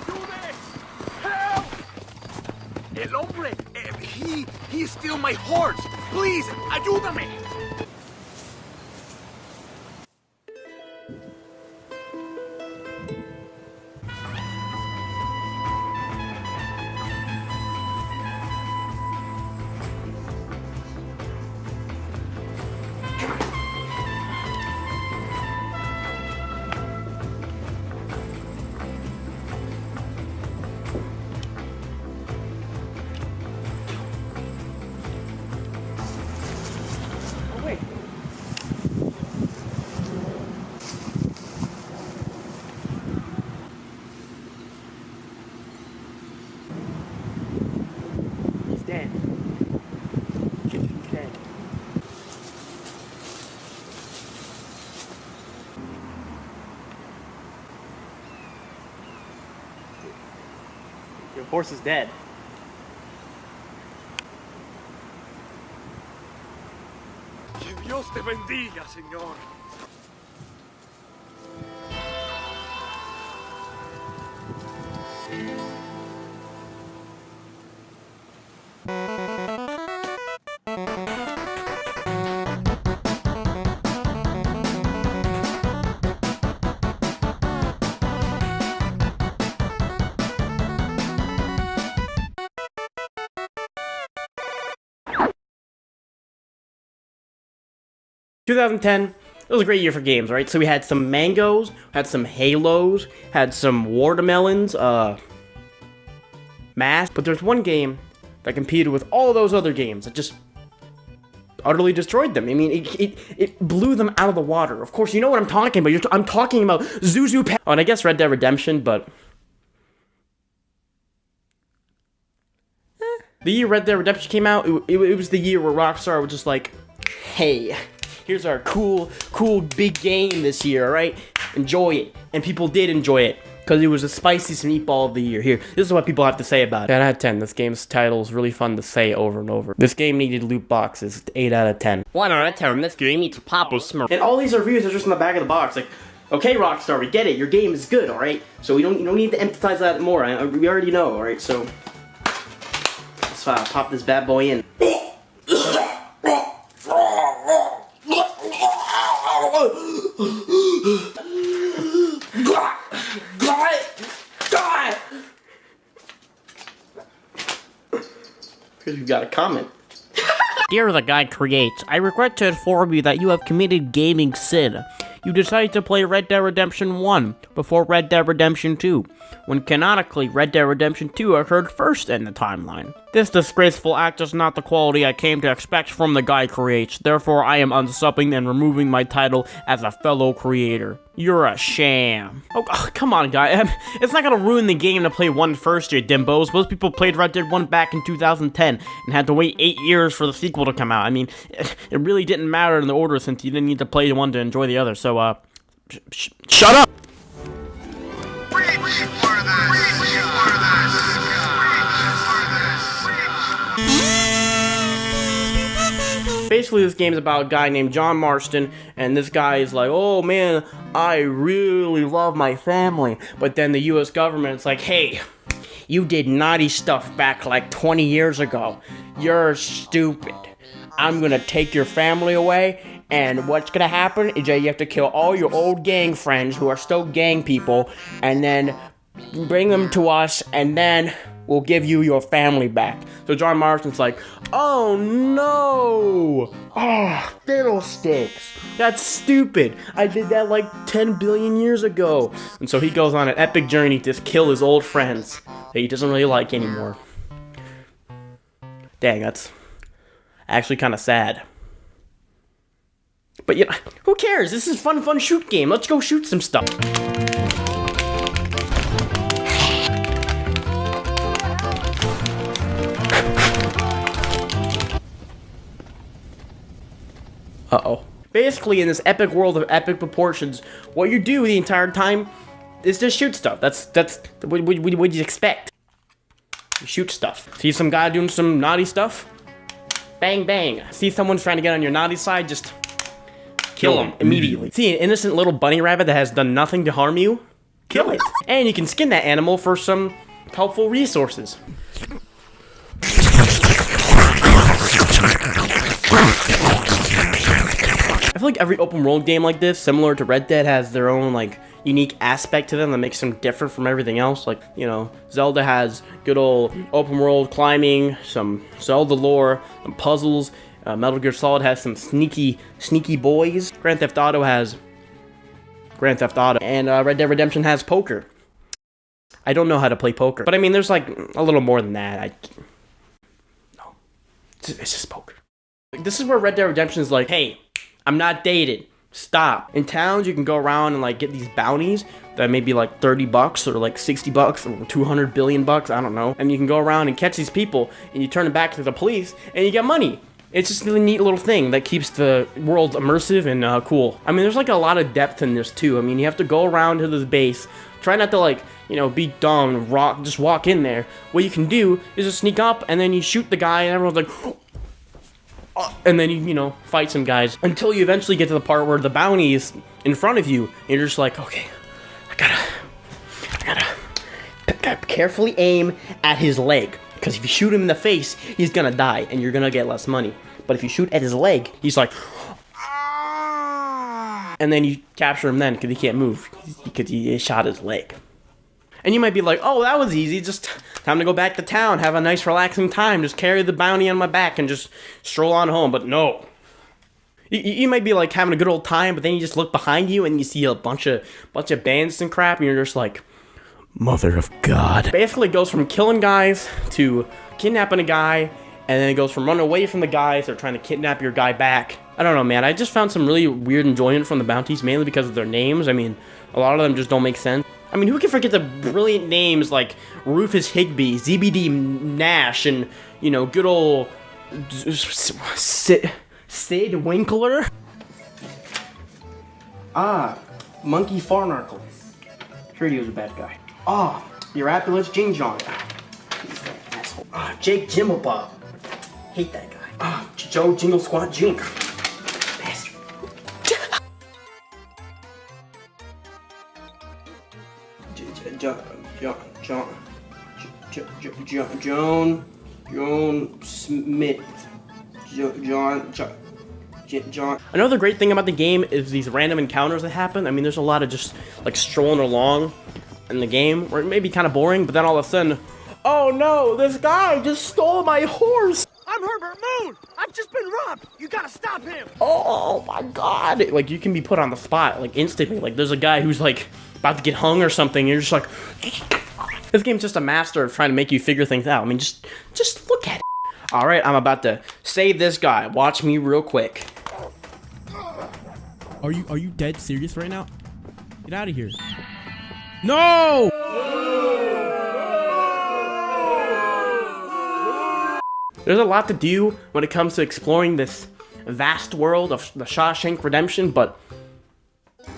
do this! Help! El hombre, he stole my horse. Please, ayúdame. Dead. He's dead. Your horse is dead. Que Dios te bendiga, señor. $2010, it was a great year for games, right? So we had some mangoes, had some halos, had some watermelons, mass. But there's one game that competed with all those other games that just utterly destroyed them. I mean, it blew them out of the water. Of course, you know what I'm talking about. I'm talking about Zuzu. Oh, and I guess Red Dead Redemption, but the year Red Dead Redemption came out, it was the year where Rockstar was just like, hey, here's our cool big game this year, alright? Enjoy it. And people did enjoy it, because it was the spiciest meatball of the year. Here, this is what people have to say about it. 10 out of 10. This game's title is really fun to say over and over. This game needed loot boxes. 8 out of 10. 1 out of 10. This game needs Papa Smurf. And all these reviews are just in the back of the box. Like, okay, Rockstar, we get it. Your game is good, alright? So you don't need to emphasize that more. We already know, alright? So let's pop this bad boy in. Because we've got a comment. Dear The Guy Creates, I regret to inform you that you have committed gaming sin. You decided to play Red Dead Redemption 1 before Red Dead Redemption 2, when canonically Red Dead Redemption 2 occurred first in the timeline. This disgraceful act is not the quality I came to expect from The Guy Creates, therefore I am unsubbing and removing my title as a fellow creator. You're a sham. Oh, come on, guy. It's not gonna ruin the game to play 1 first, you dimbos. Most people played Red Dead 1 back in 2010 and had to wait 8 years for the sequel to come out. I mean, it really didn't matter in the order since you didn't need to play one to enjoy the other, so, shut up! Basically, this game's about a guy named John Marston, and this guy is like, oh man, I really love my family. But then the US government's like, hey, you did naughty stuff back like 20 years ago. You're stupid. I'm gonna take your family away, and what's gonna happen is that you have to kill all your old gang friends who are still gang people, and then bring them to us, and then we'll give you your family back. So John Marston's like, oh no! Oh, fiddlesticks. That's stupid. I did that like 10 billion years ago. And so he goes on an epic journey to kill his old friends that he doesn't really like anymore. Dang, that's actually kind of sad. But you know, who cares? This is a fun shoot game. Let's go shoot some stuff. Uh-oh. Basically, in this epic world of epic proportions, what you do the entire time is just shoot stuff. That's what you expect. You shoot stuff. See some guy doing some naughty stuff? Bang, bang. See someone's trying to get on your naughty side? Just kill him immediately. See an innocent little bunny rabbit that has done nothing to harm you? kill it. And you can skin that animal for some helpful resources. I feel like every open world game like this, similar to Red Dead, has their own like unique aspect to them that makes them different from everything else. Like, you know, Zelda has good old open world climbing, some Zelda lore, some puzzles. Metal Gear Solid has some sneaky boys. Grand Theft Auto has Grand Theft Auto, and Red Dead Redemption has poker. I don't know how to play poker, but I mean, there's like a little more than that. No, it's just poker. This is where Red Dead Redemption is like, hey, I'm not dated. Stop. In towns, you can go around and like get these bounties that may be like $30 or like $60 or 200 billion bucks. I don't know. And you can go around and catch these people, and you turn them back to the police, and you get money. It's just a really neat little thing that keeps the world immersive and cool. I mean, there's like a lot of depth in this too. I mean, you have to go around to this base, try not to like, you know, be dumb, just walk in there. What you can do is just sneak up, and then you shoot the guy, and everyone's like, and then you know, fight some guys until you eventually get to the part where the bounty is in front of you, and you're just like, okay, I gotta carefully aim at his leg, because if you shoot him in the face, he's gonna die, and you're gonna get less money. But if you shoot at his leg, he's like, and then you capture him then, because he can't move, because he shot his leg. And you might be like, oh, that was easy, just time to go back to town, have a nice relaxing time, just carry the bounty on my back and just stroll on home. But no. You might be like having a good old time, but then you just look behind you and you see a bunch of bandits and crap, and you're just like, mother of God. Basically, it goes from killing guys to kidnapping a guy, and then it goes from running away from the guys or trying to kidnap your guy back. I don't know, man. I just found some really weird enjoyment from the bounties, mainly because of their names. I mean, a lot of them just don't make sense. I mean, who can forget the brilliant names like Rufus Higby, ZBD Nash, and, you know, good old Sid Winkler? Monkey Farnarkle. Sure, he was a bad guy. Eurapulus Jing Jong. He's that asshole. Jake Jimblebob. Hate that guy. Joe Jingle Squat Jink. Bastard. Joan Smith. John. Another great thing about the game is these random encounters that happen. I mean, there's a lot of just like strolling along in the game where it may be kind of boring, but then all of a sudden, oh no, this guy just stole my horse. I'm Herbert Moon! I've just been robbed! You gotta stop him! Oh my God. Like, you can be put on the spot, like, instantly. Like, there's a guy who's, like, about to get hung or something, and you're just like... This game's just a master of trying to make you figure things out. I mean, just look at it. Alright, I'm about to save this guy. Watch me real quick. Are you dead serious right now? Get out of here. No! There's a lot to do when it comes to exploring this vast world of the Shawshank Redemption, but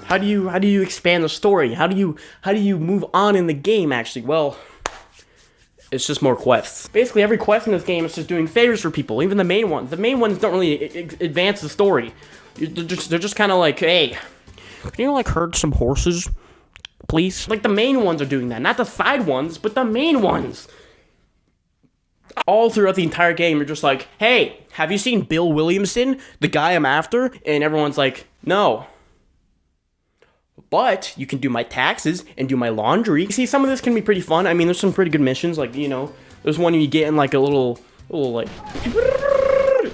how do you expand the story? How do you move on in the game, actually? Well, it's just more quests. Basically, every quest in this game is just doing favors for people, even the main ones. The main ones don't really advance the story. They're just kind of like, hey, can you like herd some horses, please? Like, the main ones are doing that, not the side ones, but the main ones. All throughout the entire game, you're just like, hey, have you seen Bill Williamson, the guy I'm after? And everyone's like, no. But you can do my taxes and do my laundry. You see, some of this can be pretty fun. I mean, there's some pretty good missions. Like, you know, there's one you get in like a little like,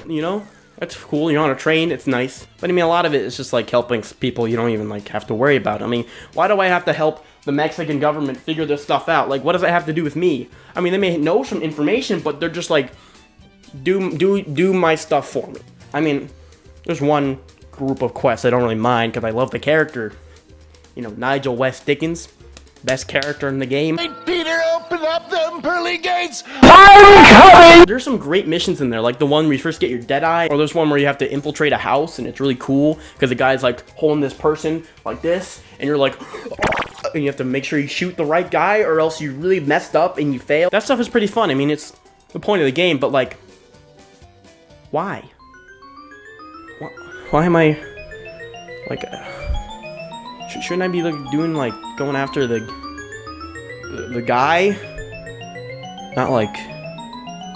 you know, that's cool. You're on a train. It's nice. But I mean, a lot of it is just like helping people you don't even like have to worry about. I mean, why do I have to help the Mexican government figure this stuff out? Like, what does that have to do with me? I mean, they may know some information, but they're just like, do my stuff for me. I mean, there's one group of quests I don't really mind because I love the character. You know, Nigel West Dickens, best character in the game. Hey, Peter, open up them pearly gates! I'm coming! There's some great missions in there, like the one where you first get your Deadeye, or there's one where you have to infiltrate a house, and it's really cool, because the guy's like holding this person like this, and you're like, and you have to make sure you shoot the right guy, or else you really messed up and you fail. That stuff is pretty fun. I mean, it's the point of the game, but like, why? Why am I, like, Shouldn't I be like doing like going after the guy? Not like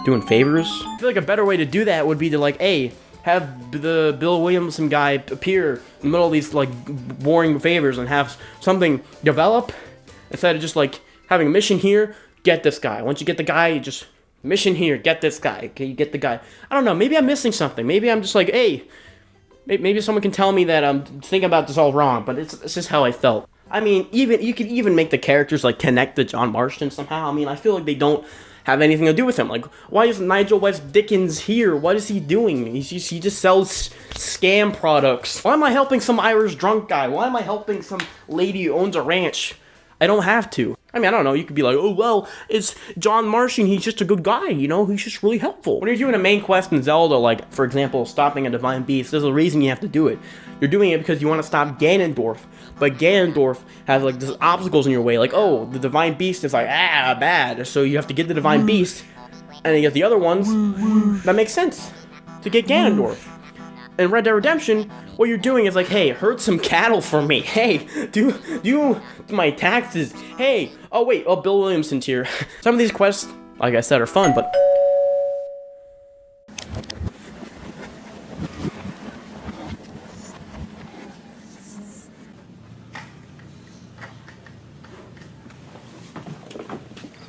doing favors? I feel like a better way to do that would be to like, hey, have the Bill Williamson guy appear in the middle of these like boring favors and have something develop instead of just like having a mission here, get this guy. Once you get the guy, you just mission here, get this guy. Okay, you get the guy. I don't know, maybe I'm missing something. Maybe I'm just like, hey, maybe someone can tell me that I'm thinking about this all wrong, but it's just how I felt. I mean, you could even make the characters like connect to John Marston somehow. I mean, I feel like they don't have anything to do with him. Like, why is Nigel West Dickens here? What is he doing? He just sells scam products. Why am I helping some Irish drunk guy? Why am I helping some lady who owns a ranch? I don't have to. I mean, I don't know, you could be like, oh, well, it's John Marston, he's just a good guy, you know, he's just really helpful. When you're doing a main quest in Zelda, like, for example, stopping a divine beast, there's a reason you have to do it. You're doing it because you want to stop Ganondorf, but Ganondorf has, like, these obstacles in your way, like, oh, the divine beast is like, bad, so you have to get the divine beast, and then you get the other ones, that makes sense, to get Ganondorf. In Red Dead Redemption, what you're doing is like, hey, herd some cattle for me. Hey, do my taxes. Hey, oh wait, oh, Bill Williamson's here. Some of these quests, like I said, are fun, but...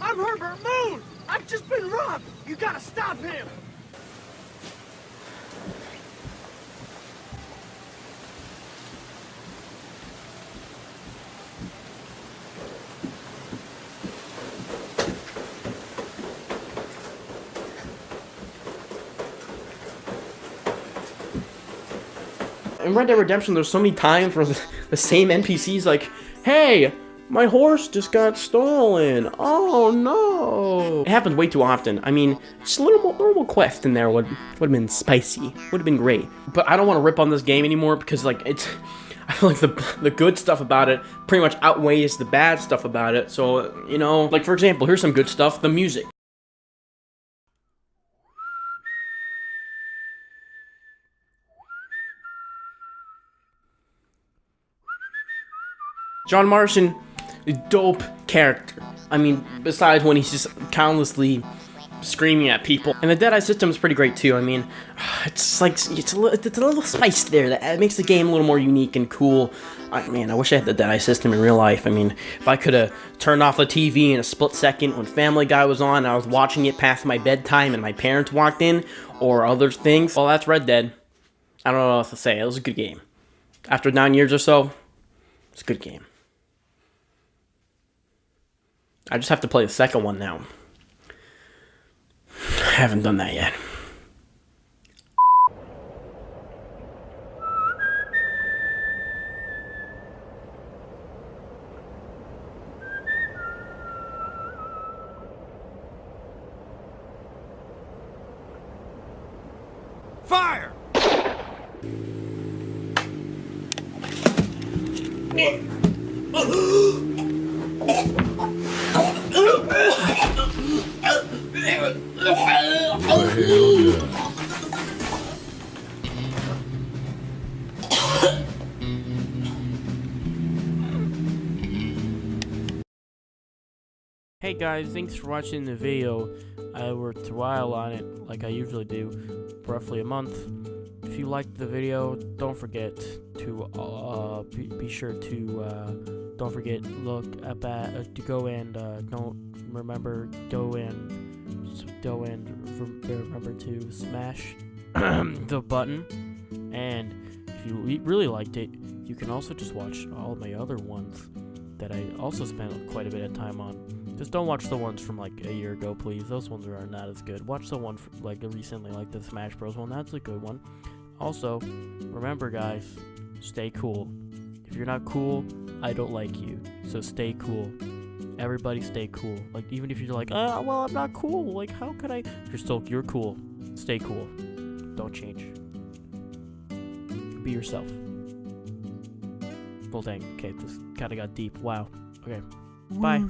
I'm Herbert Moon! I've just been robbed! You gotta stop him! In Red Dead Redemption, there's so many times where the same NPC's like, hey, my horse just got stolen. Oh no. It happens way too often. I mean, just a little more quest in there would have been spicy. Would have been great. But I don't want to rip on this game anymore because like I feel like the good stuff about it pretty much outweighs the bad stuff about it. So, you know, like for example, here's some good stuff, the music. John Marston, dope character. I mean, besides when he's just countlessly screaming at people. And the Deadeye system is pretty great too. I mean, it's like, it's a little spice there that makes the game a little more unique and cool. Man, I wish I had the Deadeye system in real life. I mean, if I could have turned off the TV in a split second when Family Guy was on and I was watching it past my bedtime and my parents walked in, or other things, well, that's Red Dead. I don't know what else to say. It was a good game. After 9 years or so, it's a good game. I just have to play the second one now. I haven't done that yet. Fire! Hey guys, thanks for watching the video. I worked a while on it, like I usually do, roughly a month. If you liked the video, don't forget to be sure to don't forget to go and remember to smash the button. And if you really liked it, you can also just watch all my other ones that I also spent quite a bit of time on. Just don't watch the ones from like a year ago, please. Those ones are not as good. Watch the one from, like recently, like the Smash Bros. One. That's a good one. Also, remember guys, stay cool. If you're not cool, I don't like you. So stay cool. Everybody stay cool. Like even if you're like, well, I'm not cool. Like how could I? You're cool. Stay cool. Don't change. Be yourself. Well, dang. Okay, this kind of got deep. Wow. Okay. Bye.